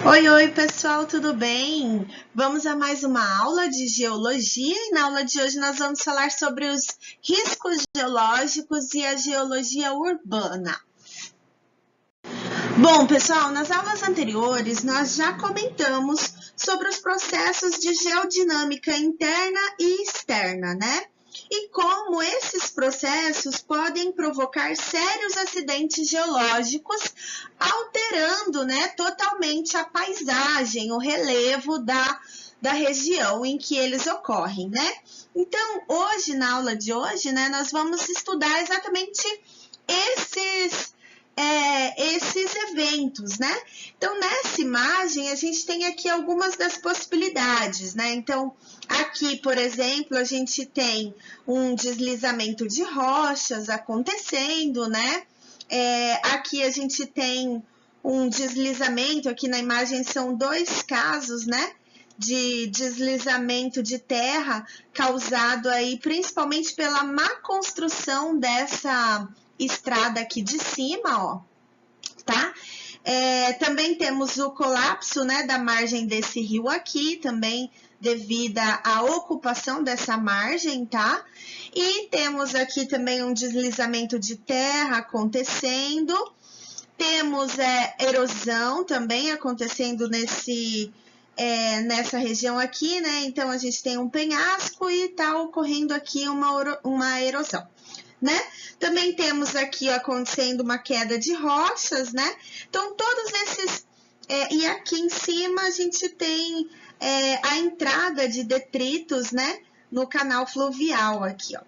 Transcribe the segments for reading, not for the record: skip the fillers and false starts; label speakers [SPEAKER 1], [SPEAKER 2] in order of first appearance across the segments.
[SPEAKER 1] Oi, oi, pessoal, tudo bem? Vamos a mais uma aula de geologia e na aula de hoje nós vamos falar sobre os riscos geológicos e a geologia urbana. Bom, pessoal, nas aulas anteriores nós já comentamos sobre os processos de geodinâmica interna e externa, né? E como esses processos podem provocar sérios acidentes geológicos, alterando, né, totalmente a paisagem, o relevo da região em que eles ocorrem, né? Então, hoje, na aula de hoje, né, nós vamos estudar exatamente esses eventos, né? Então, nessa imagem, a gente tem aqui algumas das possibilidades, né? Então, aqui, por exemplo, a gente tem um deslizamento de rochas acontecendo, né? Aqui a gente tem um deslizamento, aqui na imagem são dois casos, né? De deslizamento de terra causado aí principalmente pela má construção dessa estrada aqui de cima, ó, tá? Também temos o colapso, né, da margem desse rio aqui, também devido à ocupação dessa margem, tá? E temos aqui também um deslizamento de terra acontecendo. Temos erosão também acontecendo nessa região aqui, né? Então, a gente tem um penhasco e está ocorrendo aqui uma erosão, né? Também temos aqui acontecendo uma queda de rochas, né? Então, todos esses... e aqui em cima a gente tem a entrada de detritos, né? No canal fluvial aqui, ó.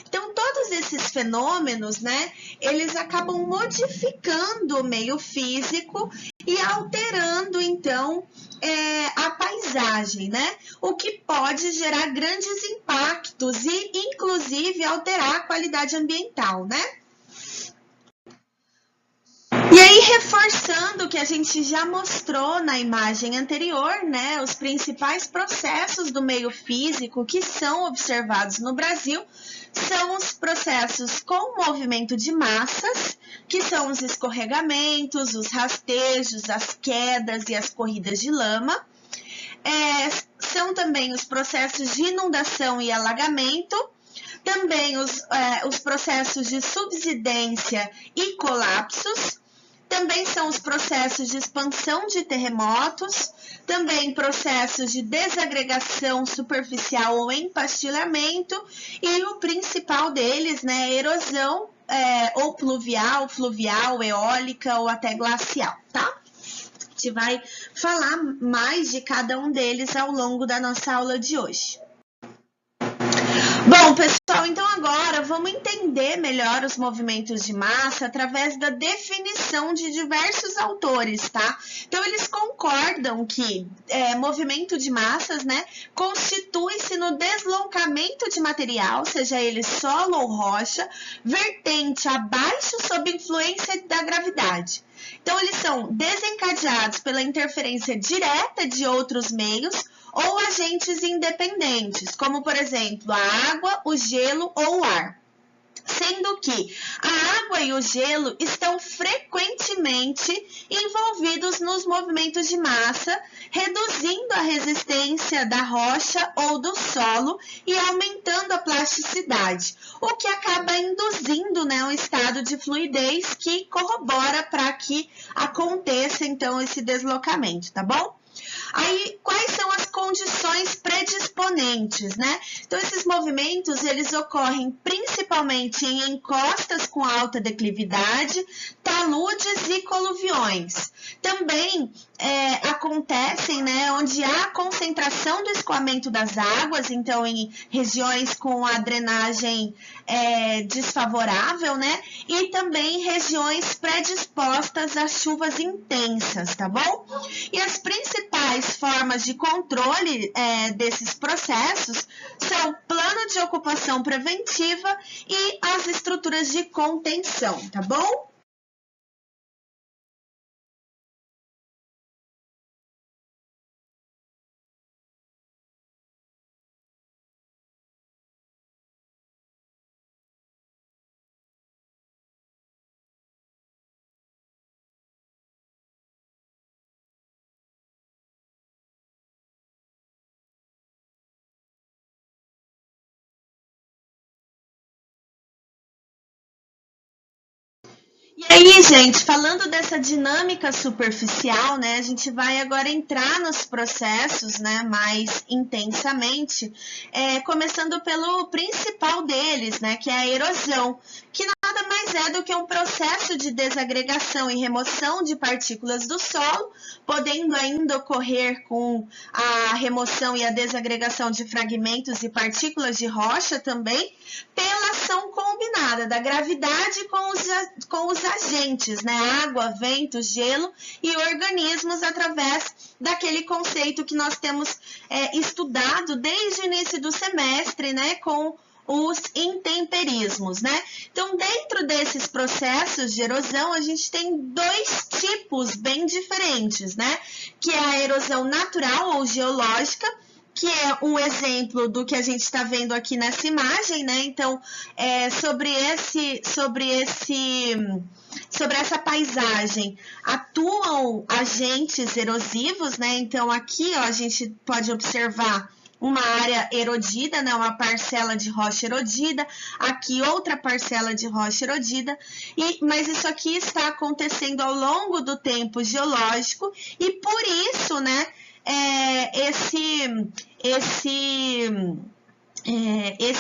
[SPEAKER 1] Então, todos esses fenômenos, né, eles acabam modificando o meio físico e alterando, então, a paisagem, né? O que pode gerar grandes impactos e, inclusive, alterar a qualidade ambiental, né? E aí, reforçando o que a gente já mostrou na imagem anterior, né, os principais processos do meio físico que são observados no Brasil são os processos com movimento de massas, que são os escorregamentos, os rastejos, as quedas e as corridas de lama. São também os processos de inundação e alagamento, também os processos de subsidência e colapsos, também são os processos de expansão de terremotos, também processos de desagregação superficial ou empastilhamento, e o principal deles, né, erosão ou pluvial, fluvial, eólica ou até glacial, tá? A gente vai falar mais de cada um deles ao longo da nossa aula de hoje. Bom, pessoal, então agora vamos entender melhor os movimentos de massa através da definição de diversos autores, tá? Então, eles concordam que movimento de massas, né, constitui-se no deslocamento de material, seja ele solo ou rocha, vertente abaixo sob influência da gravidade. Então, eles são desencadeados pela interferência direta de outros meios ou agentes independentes, como, por exemplo, a água, o gelo ou o ar. Sendo que a água e o gelo estão frequentemente envolvidos nos movimentos de massa, reduzindo a resistência da rocha ou do solo e aumentando a plasticidade, o que acaba induzindo, né, um estado de fluidez que corrobora para que aconteça, então, esse deslocamento, tá bom? Aí, quais são as condições predisponentes, né? Então, esses movimentos, eles ocorrem principalmente em encostas com alta declividade, taludes e coluviões. Também acontecem, né, onde há concentração do escoamento das águas, então em regiões com a drenagem desfavorável, né? E também regiões predispostas a chuvas intensas, tá bom? E as principais formas de controle desses processos são plano de ocupação preventiva e as estruturas de contenção, tá bom? E aí, gente, falando dessa dinâmica superficial, né, a gente vai agora entrar nos processos, né, mais intensamente, começando pelo principal deles, né, que é a erosão, que nada mais é do que um processo de desagregação e remoção de partículas do solo, podendo ainda ocorrer com a remoção e a desagregação de fragmentos e partículas de rocha também, pela ação combinada da gravidade com os agentes, né? Água, vento, gelo e organismos através daquele conceito que nós temos estudado desde o início do semestre, né? Com os intemperismos, né? Então, dentro desses processos de erosão, a gente tem dois tipos bem diferentes, né? Que é a erosão natural ou geológica, que é um exemplo do que a gente está vendo aqui nessa imagem, né? Então, sobre essa paisagem atuam agentes erosivos, né? Então, aqui, ó, a gente pode observar uma área erodida, né, uma parcela de rocha erodida, aqui outra parcela de rocha erodida, mas isso aqui está acontecendo ao longo do tempo geológico e por isso, né, esse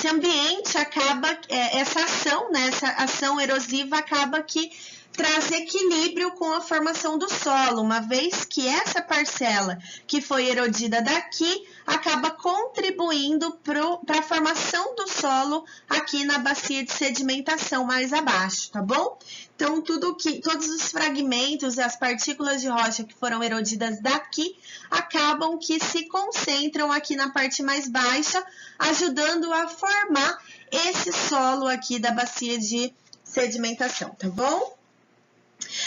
[SPEAKER 1] ambiente acaba, essa ação, né, essa ação erosiva acaba que traz equilíbrio com a formação do solo, uma vez que essa parcela que foi erodida daqui acaba contribuindo para a formação do solo aqui na bacia de sedimentação mais abaixo, tá bom? Então, todos os fragmentos e as partículas de rocha que foram erodidas daqui acabam que se concentram aqui na parte mais baixa, ajudando a formar esse solo aqui da bacia de sedimentação, tá bom?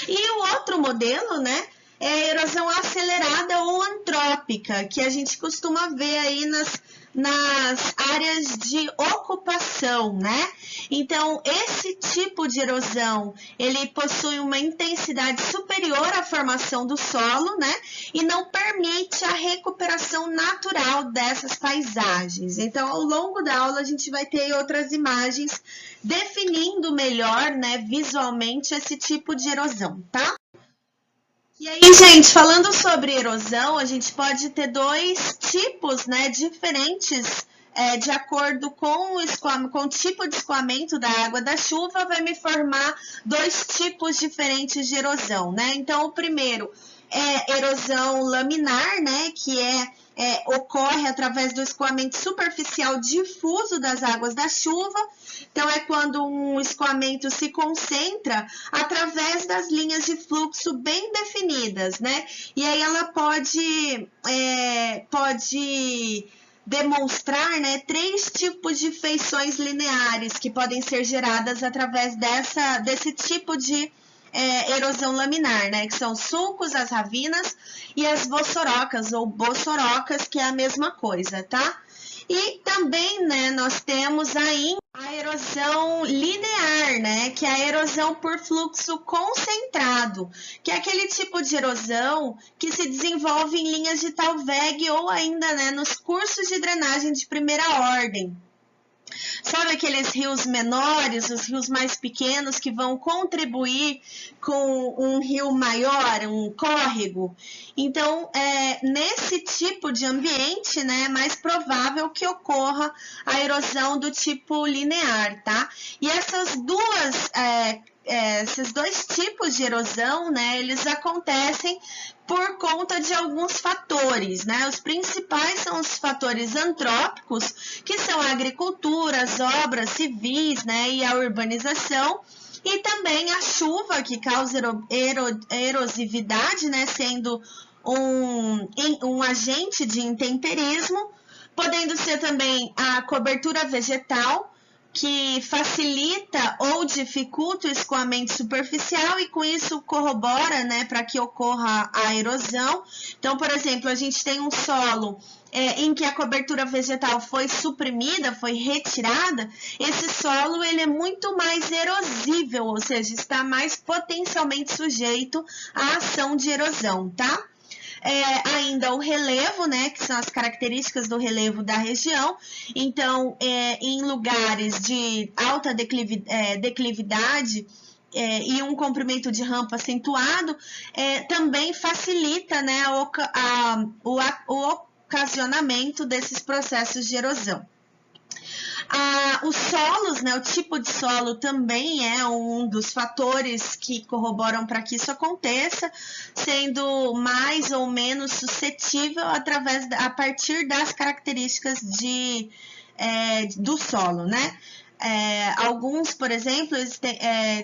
[SPEAKER 1] E o outro modelo, né, é a erosão acelerada ou antrópica, que a gente costuma ver aí nas áreas de ocupação, né? Então, esse tipo de erosão, ele possui uma intensidade superior à formação do solo, né? E não permite a recuperação natural dessas paisagens. Então, ao longo da aula, a gente vai ter outras imagens definindo melhor, né, visualmente esse tipo de erosão, tá? E aí, gente, falando sobre erosão, a gente pode ter dois tipos, né, diferentes, de acordo com o tipo de escoamento da água da chuva, vai me formar dois tipos diferentes de erosão, né? Então, o primeiro é erosão laminar, né, que ocorre através do escoamento superficial difuso das águas da chuva. Então, é quando um escoamento se concentra através das linhas de fluxo bem definidas, né? E aí ela pode demonstrar, né, três tipos de feições lineares que podem ser geradas através desse tipo de erosão laminar, né? Que são os sulcos, as ravinas e as bossorocas ou bossorocas, que é a mesma coisa, tá? E também, né, nós temos aí a erosão linear, né, que é a erosão por fluxo concentrado, que é aquele tipo de erosão que se desenvolve em linhas de Talweg ou ainda, né, nos cursos de drenagem de primeira ordem. Sabe aqueles rios menores, os rios mais pequenos que vão contribuir com um rio maior, um córrego? Então, nesse tipo de ambiente, né, é mais provável que ocorra a erosão do tipo linear, tá? E esses dois tipos de erosão, né, eles acontecem por conta de alguns fatores, né? Os principais são os fatores antrópicos, que são a agricultura, as obras civis, né, e a urbanização, e também a chuva, que causa erosividade, né, sendo um agente de intemperismo, podendo ser também a cobertura vegetal, que facilita ou dificulta o escoamento superficial e com isso corrobora, né, para que ocorra a erosão. Então, por exemplo, a gente tem um solo em que a cobertura vegetal foi suprimida, foi retirada, esse solo ele é muito mais erosível, ou seja, está mais potencialmente sujeito à ação de erosão, tá? Ainda o relevo, né, que são as características do relevo da região. Então, em lugares de alta declividade, e um comprimento de rampa acentuado, também facilita, né, o ocasionamento desses processos de erosão. Os solos, né, o tipo de solo também é um dos fatores que corroboram para que isso aconteça, sendo mais ou menos suscetível a partir das características do solo, né? Alguns, por exemplo, eles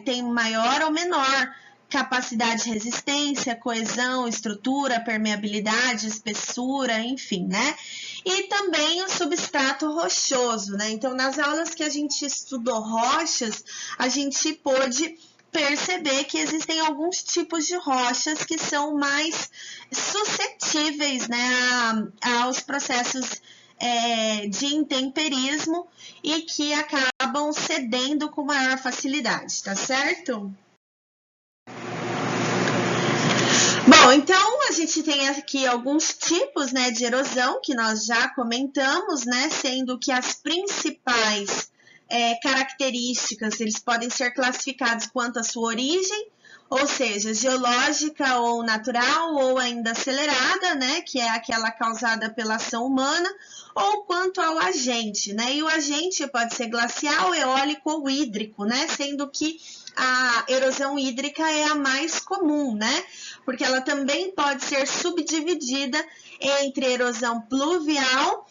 [SPEAKER 1] têm maior ou menor capacidade de resistência, coesão, estrutura, permeabilidade, espessura, enfim, né? E também o substrato rochoso, né? Então, nas aulas que a gente estudou rochas, a gente pôde perceber que existem alguns tipos de rochas que são mais suscetíveis, né, aos processos de intemperismo e que acabam cedendo com maior facilidade, tá certo? Bom, então a gente tem aqui alguns tipos, né, de erosão que nós já comentamos, né, sendo que as principais características, eles podem ser classificados quanto à sua origem, ou seja, geológica ou natural, ou ainda acelerada, né, que é aquela causada pela ação humana, ou quanto ao agente, né, e o agente pode ser glacial, eólico ou hídrico, né, sendo que a erosão hídrica é a mais comum, né, porque ela também pode ser subdividida entre erosão pluvial,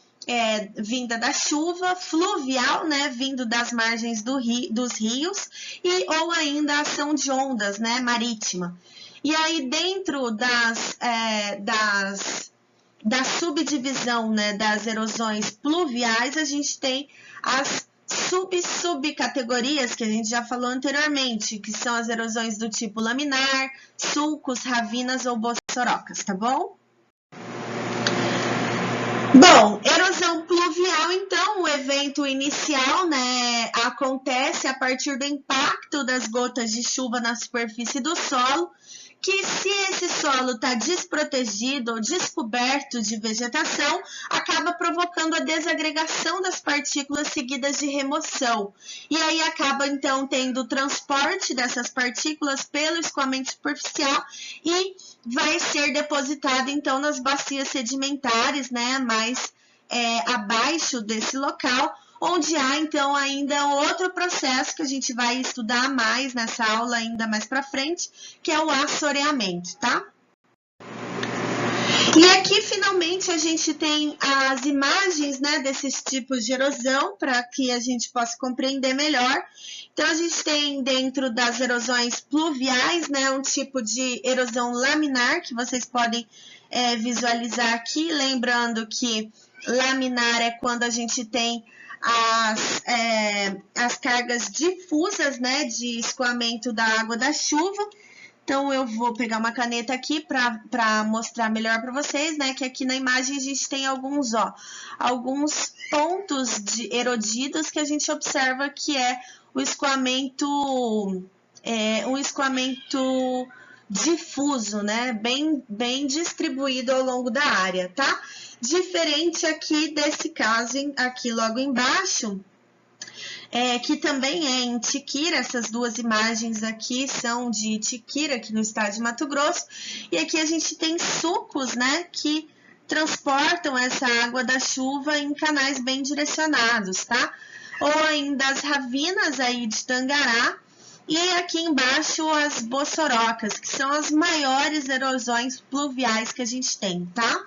[SPEAKER 1] vinda da chuva, fluvial, né, vindo das margens dos rios, ou ainda a ação de ondas, né, marítima. E aí, dentro da subdivisão, né, das erosões pluviais, a gente tem as subcategorias que a gente já falou anteriormente, que são as erosões do tipo laminar, sulcos, ravinas ou bossorocas, tá bom? Bom, erosão pluvial, então, o evento inicial, né, acontece a partir do impacto das gotas de chuva na superfície do solo, que se esse solo está desprotegido ou descoberto de vegetação, acaba provocando a desagregação das partículas seguidas de remoção. E aí acaba, então, tendo o transporte dessas partículas pelo escoamento superficial e vai ser depositado, então, nas bacias sedimentares, né, mais abaixo desse local, onde há, então, ainda outro processo que a gente vai estudar mais nessa aula ainda mais para frente, que é o assoreamento, tá? E aqui, finalmente, a gente tem as imagens, né, desses tipos de erosão, para que a gente possa compreender melhor. Então, a gente tem dentro das erosões pluviais, né, um tipo de erosão laminar, que vocês podem visualizar aqui, lembrando que laminar é quando a gente tem as cargas difusas, né, de escoamento da água da chuva. Então, eu vou pegar uma caneta aqui para mostrar melhor para vocês, né, que aqui na imagem a gente tem alguns pontos erodidos que a gente observa que é o escoamento, um escoamento difuso, né, bem distribuído ao longo da área, tá? Diferente aqui desse caso, aqui logo embaixo, que também é em Tiquira, essas duas imagens aqui são de Tiquira, aqui no estado de Mato Grosso, e aqui a gente tem sulcos, né, que transportam essa água da chuva em canais bem direcionados, tá? Ou ainda as ravinas aí de Tangará, e aqui embaixo as bossorocas, que são as maiores erosões pluviais que a gente tem, tá?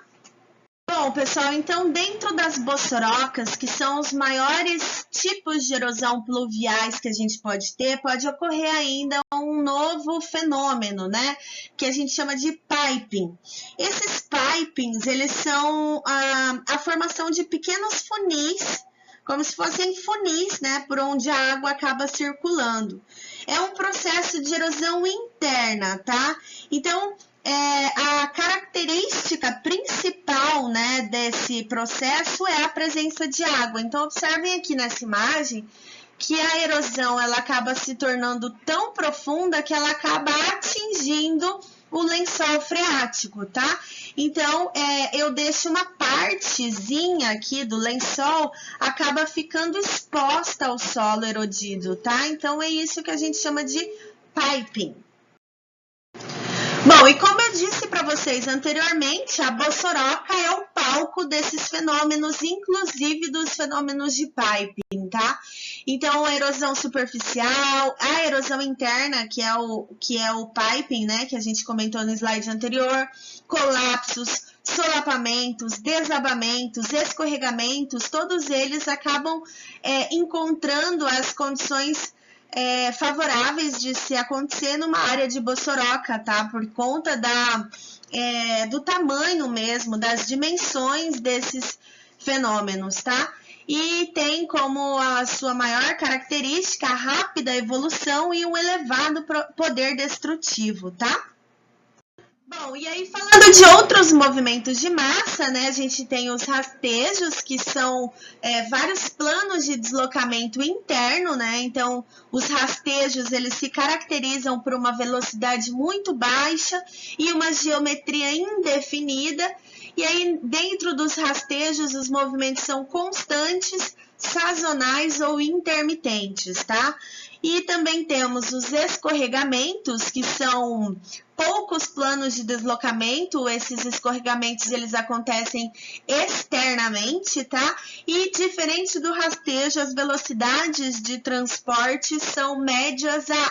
[SPEAKER 1] Bom, pessoal, então dentro das bossorocas, que são os maiores tipos de erosão pluviais que a gente pode ter, pode ocorrer ainda um novo fenômeno, né, que a gente chama de piping. Esses pipings, eles são a formação de pequenos funis, como se fossem funis, né, por onde a água acaba circulando. É um processo de erosão interna, tá? Então, a característica principal, né, desse processo é a presença de água. Então, observem aqui nessa imagem que a erosão ela acaba se tornando tão profunda que ela acaba atingindo o lençol freático, tá? Então, eu deixo uma partezinha aqui do lençol, acaba ficando exposta ao solo erodido, tá? Então, é isso que a gente chama de piping. Bom, e como eu disse para vocês anteriormente, a Bossoroca é o palco desses fenômenos, inclusive dos fenômenos de piping, tá? Então, a erosão superficial, a erosão interna, que é o piping, né, que a gente comentou no slide anterior, colapsos, solapamentos, desabamentos, escorregamentos, todos eles acabam encontrando as condições favoráveis de se acontecer numa área de Bossoroca, tá? Por conta do tamanho mesmo, das dimensões desses fenômenos, tá? E tem como a sua maior característica a rápida evolução e um elevado poder destrutivo, tá? Bom, e aí falando de outros movimentos de massa, né, a gente tem os rastejos, que são vários planos de deslocamento interno, né, então os rastejos, eles se caracterizam por uma velocidade muito baixa e uma geometria indefinida, e aí dentro dos rastejos os movimentos são constantes, sazonais ou intermitentes, tá? E também temos os escorregamentos, que são poucos planos de deslocamento. Esses escorregamentos, eles acontecem externamente, tá? E diferente do rastejo, as velocidades de transporte são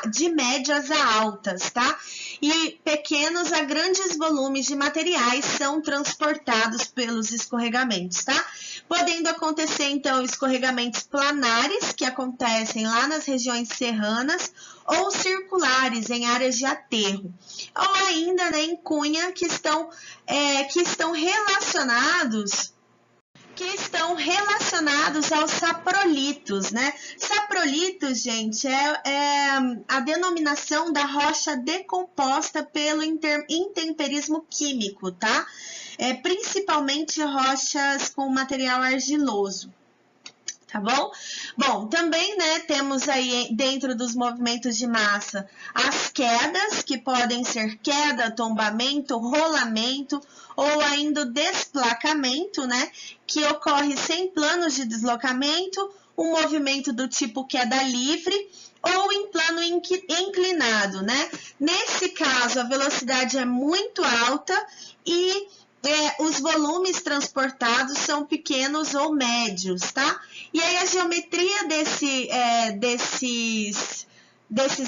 [SPEAKER 1] de médias a altas, tá? E pequenos a grandes volumes de materiais são transportados pelos escorregamentos, tá? Podendo acontecer, então, escorregamentos planares, que acontecem lá nas regiões serranas, ou circulares, em áreas de aterro, ou ainda, né, em cunha, que estão relacionados aos saprolitos, né? Saprolitos, gente, é a denominação da rocha decomposta pelo intemperismo químico, tá? Principalmente rochas com material argiloso. Tá bom? Bom, também, né, temos aí dentro dos movimentos de massa as quedas, que podem ser queda, tombamento, rolamento ou ainda o desplacamento, né, que ocorre sem planos de deslocamento, um movimento do tipo queda livre ou em plano inclinado, né? Nesse caso, a velocidade é muito alta e os volumes transportados são pequenos ou médios, tá? E aí a geometria desses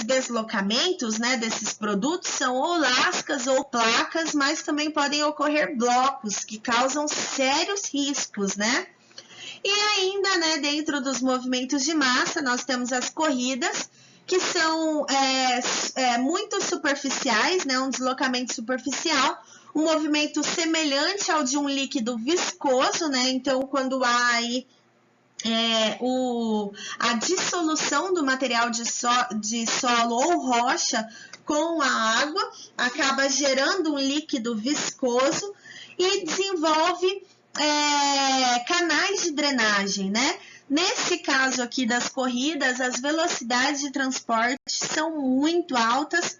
[SPEAKER 1] deslocamentos, né, desses produtos, são ou lascas ou placas, mas também podem ocorrer blocos que causam sérios riscos, né? E ainda, né, dentro dos movimentos de massa, nós temos as corridas, que são muito superficiais, né, um deslocamento superficial, um movimento semelhante ao de um líquido viscoso, né? Então, quando há aí a dissolução do material de solo ou rocha com a água, acaba gerando um líquido viscoso e desenvolve canais de drenagem, né? Nesse caso aqui das corridas, as velocidades de transporte são muito altas,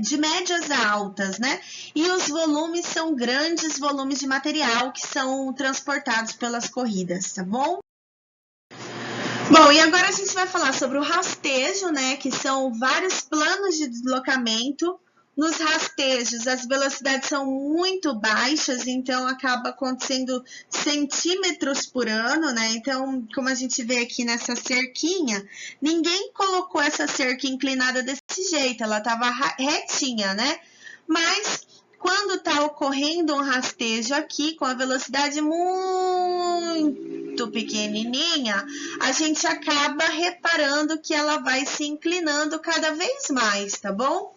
[SPEAKER 1] de médias a altas, né? E os volumes são grandes volumes de material que são transportados pelas corridas, tá bom? Bom, e agora a gente vai falar sobre o rastejo, né? Que são vários planos de deslocamento. Nos rastejos, as velocidades são muito baixas, então acaba acontecendo centímetros por ano, né? Então, como a gente vê aqui nessa cerquinha, ninguém colocou essa cerca inclinada desse jeito, ela estava retinha, né? Mas quando está ocorrendo um rastejo aqui com a velocidade muito pequenininha, a gente acaba reparando que ela vai se inclinando cada vez mais, tá bom?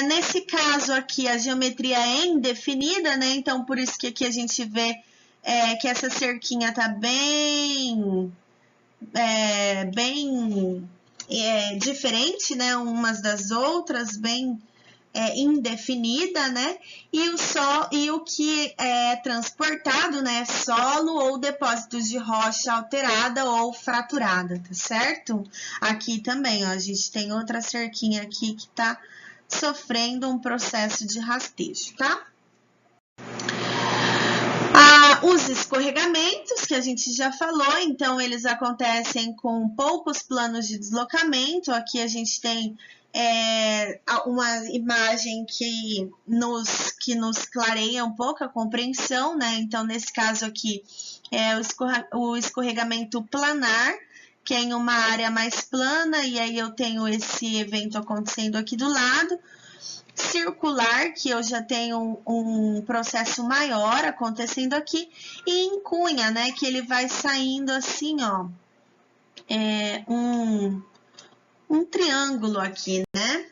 [SPEAKER 1] Nesse caso aqui, a geometria é indefinida, né? Então, por isso que aqui a gente vê que essa cerquinha tá bem diferente, né? Umas das outras, bem indefinida, né? E o que é transportado, né? Solo ou depósitos de rocha alterada ou fraturada, tá certo? Aqui também, ó, a gente tem outra cerquinha aqui que tá sofrendo um processo de rastejo, tá? Os escorregamentos, que a gente já falou, então eles acontecem com poucos planos de deslocamento. Aqui a gente tem uma imagem que nos clareia um pouco a compreensão, né? Então, nesse caso aqui, é o escorregamento planar, que é em uma área mais plana, e aí eu tenho esse evento acontecendo aqui do lado. Circular, que eu já tenho um processo maior acontecendo aqui, e em cunha, né, que ele vai saindo assim, ó, um triângulo aqui, né?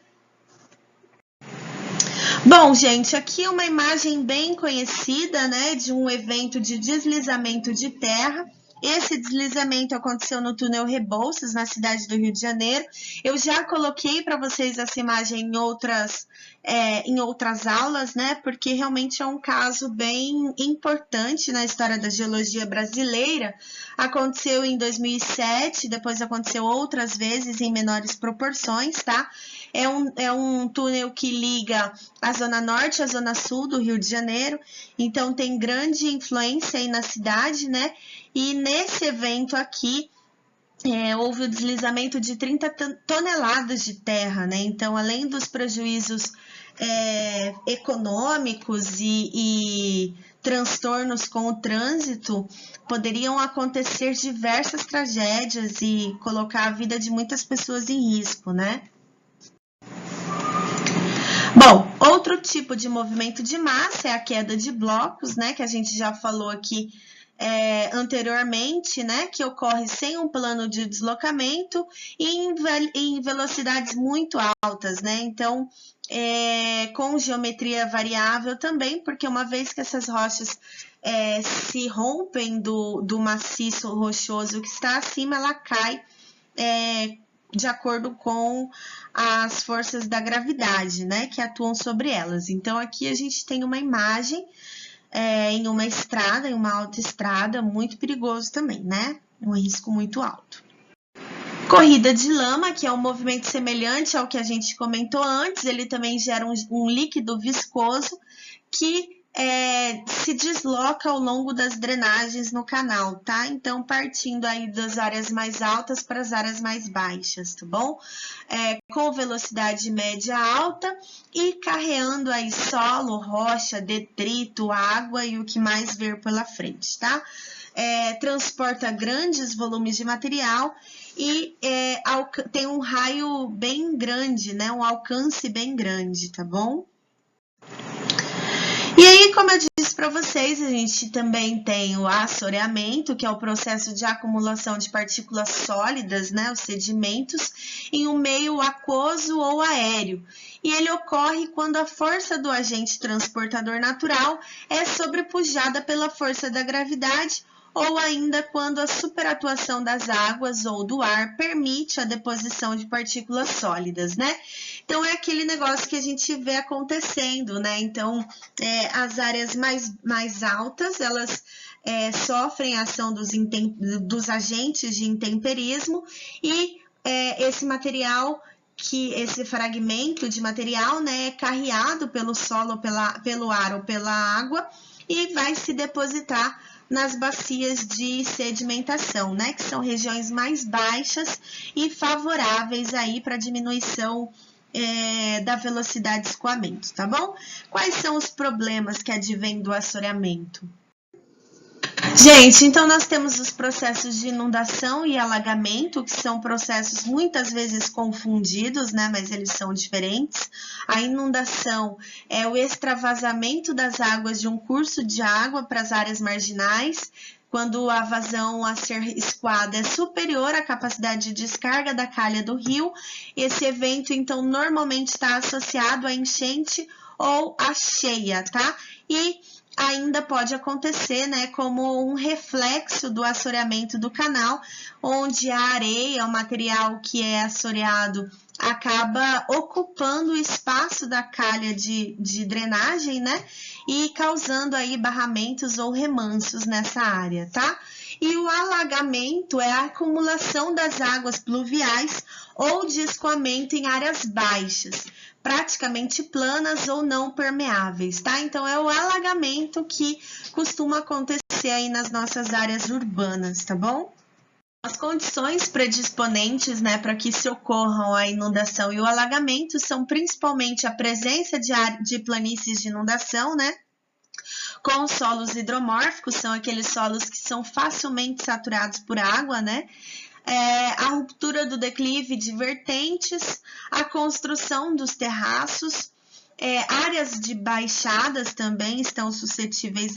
[SPEAKER 1] Bom, gente, aqui é uma imagem bem conhecida, né, de um evento de deslizamento de terra. Esse deslizamento aconteceu no túnel Rebouças, na cidade do Rio de Janeiro. Eu já coloquei para vocês essa imagem em outras aulas, né? Porque realmente é um caso bem importante na história da geologia brasileira. Aconteceu em 2007, depois aconteceu outras vezes em menores proporções, tá? É um túnel que liga a zona norte à zona sul do Rio de Janeiro, então tem grande influência aí na cidade, né? E nesse evento aqui, houve o deslizamento de 30 toneladas de terra, né? Então, além dos prejuízos econômicos e transtornos com o trânsito, poderiam acontecer diversas tragédias e colocar a vida de muitas pessoas em risco, né? Bom, outro tipo de movimento de massa é a queda de blocos, né? Que a gente já falou aqui anteriormente, né, que ocorre sem um plano de deslocamento e em velocidades muito altas, né? Então, com geometria variável também, porque uma vez que essas rochas se rompem do maciço rochoso que está acima, ela cai de acordo com as forças da gravidade, né, que atuam sobre elas. Então, aqui a gente tem uma imagem em uma estrada, em uma autoestrada, muito perigoso também, né? Um risco muito alto. Corrida de lama, que é um movimento semelhante ao que a gente comentou antes, ele também gera um líquido viscoso que se desloca ao longo das drenagens no canal, tá? Então, partindo aí das áreas mais altas para as áreas mais baixas, tá bom? Com velocidade média alta e carreando aí solo, rocha, detrito, água e o que mais vir pela frente, tá? Transporta grandes volumes de material e tem um raio bem grande, né? Um alcance bem grande, tá bom? E aí, como eu disse para vocês, a gente também tem o assoreamento, que é o processo de acumulação de partículas sólidas, né, os sedimentos, em um meio aquoso ou aéreo. E ele ocorre quando a força do agente transportador natural é sobrepujada pela força da gravidade ou ainda quando a superatuação das águas ou do ar permite a deposição de partículas sólidas, né? Então, é aquele negócio que a gente vê acontecendo, né? Então, as áreas mais altas, elas sofrem a ação dos agentes de intemperismo e esse material esse fragmento de material, né, é carreado pelo solo, pelo ar ou pela água e vai se depositar nas bacias de sedimentação, né, que são regiões mais baixas e favoráveis aí para diminuição da velocidade de escoamento, tá bom? Quais são os problemas que advêm do assoreamento? Gente, então nós temos os processos de inundação e alagamento, que são processos muitas vezes confundidos, né, mas eles são diferentes. A inundação é o extravasamento das águas de um curso de água para as áreas marginais, quando a vazão a ser escoada é superior à capacidade de descarga da calha do rio. Esse evento, então, normalmente está associado à enchente ou à cheia, tá? E ainda pode acontecer, né, como um reflexo do assoreamento do canal, onde a areia, o material que é assoreado, acaba ocupando o espaço da calha de drenagem, né, e causando aí barramentos ou remansos nessa área, tá? E o alagamento é a acumulação das águas pluviais ou de escoamento em áreas baixas, praticamente planas ou não permeáveis, tá? Então, é o alagamento que costuma acontecer aí nas nossas áreas urbanas, tá bom? As condições predisponentes, né, para que se ocorram a inundação e o alagamento são principalmente a presença de planícies de inundação, né, com os solos hidromórficos, são aqueles solos que são facilmente saturados por água, né, a ruptura do declive de vertentes, a construção dos terraços, áreas de baixadas também estão suscetíveis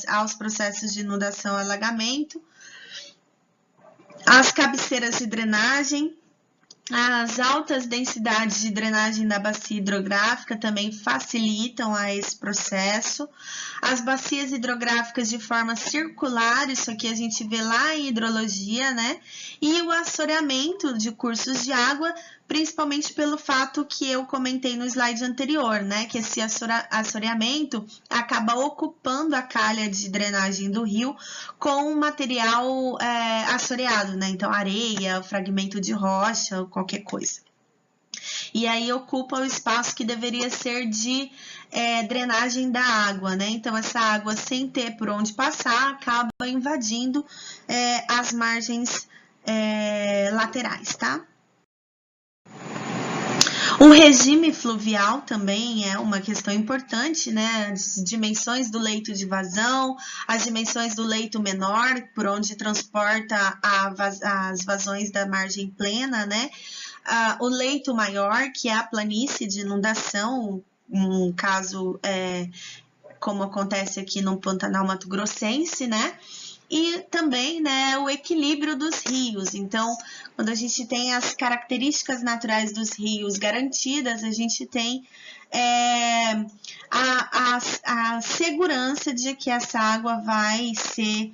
[SPEAKER 1] aos processos de inundação e alagamento, as cabeceiras de drenagem, as altas densidades de drenagem da bacia hidrográfica também facilitam a esse processo. As bacias hidrográficas de forma circular, isso aqui a gente vê lá em hidrologia, né? E o assoreamento de cursos de água, principalmente pelo fato que eu comentei no slide anterior, né? Que esse assoreamento acaba ocupando a calha de drenagem do rio com material assoreado, né? Então, areia, fragmento de rocha, qualquer coisa. E aí ocupa o espaço que deveria ser de drenagem da água, né? Então, essa água, sem ter por onde passar, acaba invadindo as margens laterais, tá? O regime fluvial também é uma questão importante, né? As dimensões do leito de vazão, as dimensões do leito menor, por onde transporta as vazões da margem plena, né? O leito maior, que é a planície de inundação, um caso como acontece aqui no Pantanal Mato Grossense, né? E também, né, o equilíbrio dos rios. Então, quando a gente tem as características naturais dos rios garantidas, a gente tem a segurança de que essa água vai ser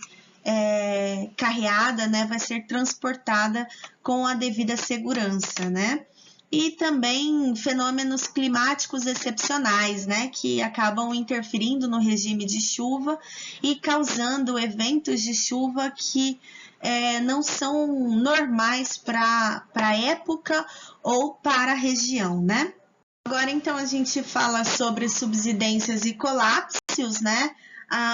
[SPEAKER 1] carreada, né, vai ser transportada com a devida segurança, né? E também fenômenos climáticos excepcionais, né, que acabam interferindo no regime de chuva e causando eventos de chuva que não são normais para a época ou para a região, né? Agora, então, a gente fala sobre subsidências e colapsos, né?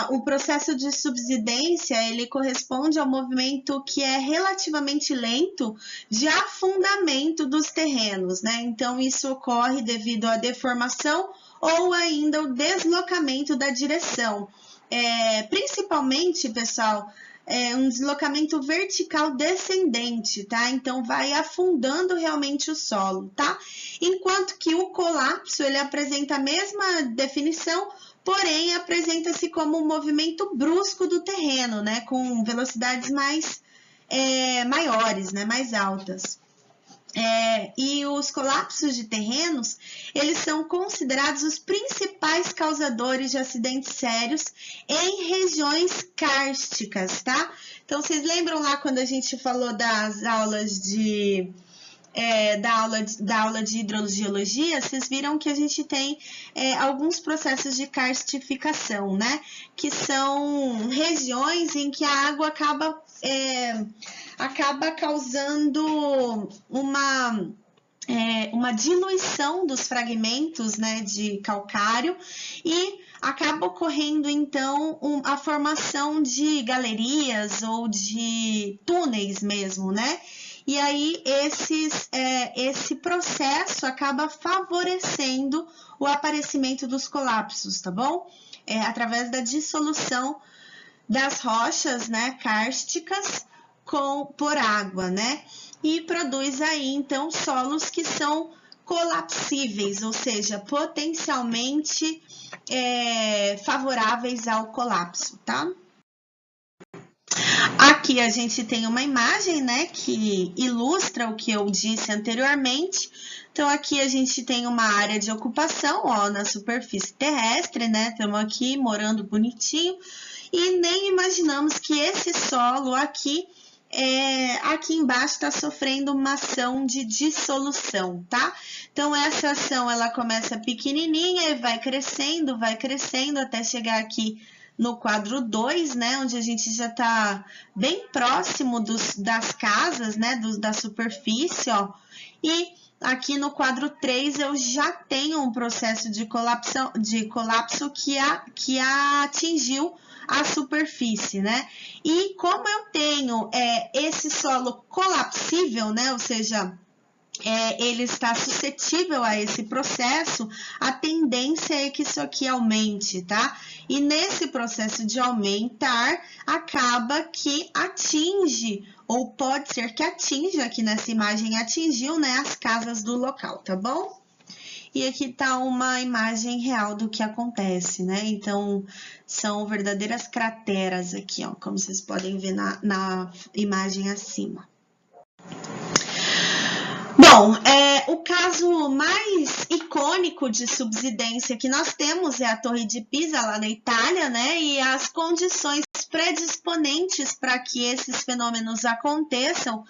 [SPEAKER 1] O processo de subsidência, ele corresponde ao movimento que é relativamente lento de afundamento dos terrenos, né? Então, isso ocorre devido à deformação ou ainda o deslocamento da direção. Principalmente, pessoal, um deslocamento vertical descendente, tá? Então, vai afundando realmente o solo, tá? Enquanto que o colapso, ele apresenta a mesma definição, porém apresenta-se como um movimento brusco do terreno, né? Com velocidades maiores, né? Mais altas. E os colapsos de terrenos, eles são considerados os principais causadores de acidentes sérios em regiões kársticas, tá? Então, vocês lembram lá quando a gente falou das aulas da aula de hidrogeologia, vocês viram que a gente tem alguns processos de karstificação, né? Que são regiões em que a água acaba causando uma diluição dos fragmentos, né, de calcário e acaba ocorrendo, então, a formação de galerias ou de túneis mesmo, né? E aí, esse processo acaba favorecendo o aparecimento dos colapsos, tá bom? Através da dissolução das rochas, né, kársticas por água, né? E produz aí, então, solos que são colapsíveis, ou seja, potencialmente favoráveis ao colapso, tá? Aqui a gente tem uma imagem, né, que ilustra o que eu disse anteriormente. Então, aqui a gente tem uma área de ocupação, ó, na superfície terrestre, né? Estamos aqui morando bonitinho e nem imaginamos que esse solo aqui embaixo está sofrendo uma ação de dissolução, tá? Então, essa ação, ela começa pequenininha e vai crescendo até chegar aqui no quadro 2, né, onde a gente já está bem próximo das casas, né, da superfície, ó, e aqui no quadro 3 eu já tenho um processo de colapso que atingiu à superfície, né? E como eu tenho esse solo colapsível, né? Ou seja, ele está suscetível a esse processo, a tendência é que isso aqui aumente, tá? E nesse processo de aumentar, acaba que atinge, ou pode ser que atinja, aqui nessa imagem atingiu, né, as casas do local, tá bom? E aqui tá uma imagem real do que acontece, né? Então, são verdadeiras crateras aqui, ó, como vocês podem ver na imagem acima. Bom, o caso mais icônico de subsidência que nós temos é a Torre de Pisa, lá na Itália, né? E as condições predisponentes para que esses fenômenos aconteçam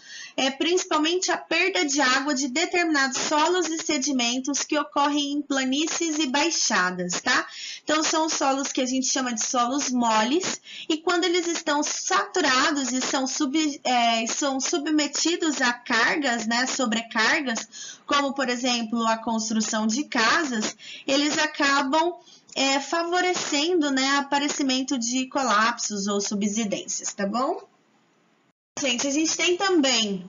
[SPEAKER 1] principalmente a perda de água de determinados solos e sedimentos que ocorrem em planícies e baixadas, tá? Então, são solos que a gente chama de solos moles, e quando eles estão saturados e são submetidos a cargas, né, sobrecargas, como, por exemplo, a construção de casas, eles acabam favorecendo, né, aparecimento de colapsos ou subsidências, tá bom? Gente, a gente tem também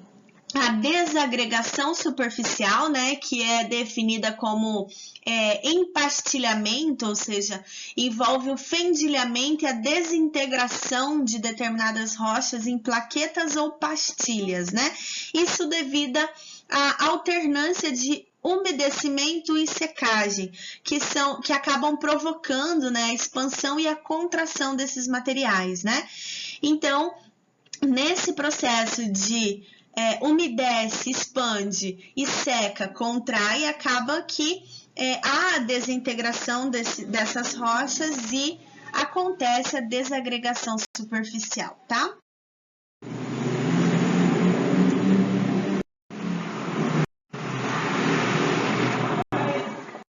[SPEAKER 1] a desagregação superficial, né, que é definida como empastilhamento, ou seja, envolve o fendilhamento e a desintegração de determinadas rochas em plaquetas ou pastilhas, né? Isso devido à alternância de umedecimento e secagem, que acabam provocando, né, a expansão e a contração desses materiais, né? Então, nesse processo de umedece, expande e seca, contrai, acaba que há a desintegração dessas rochas e acontece a desagregação superficial, tá?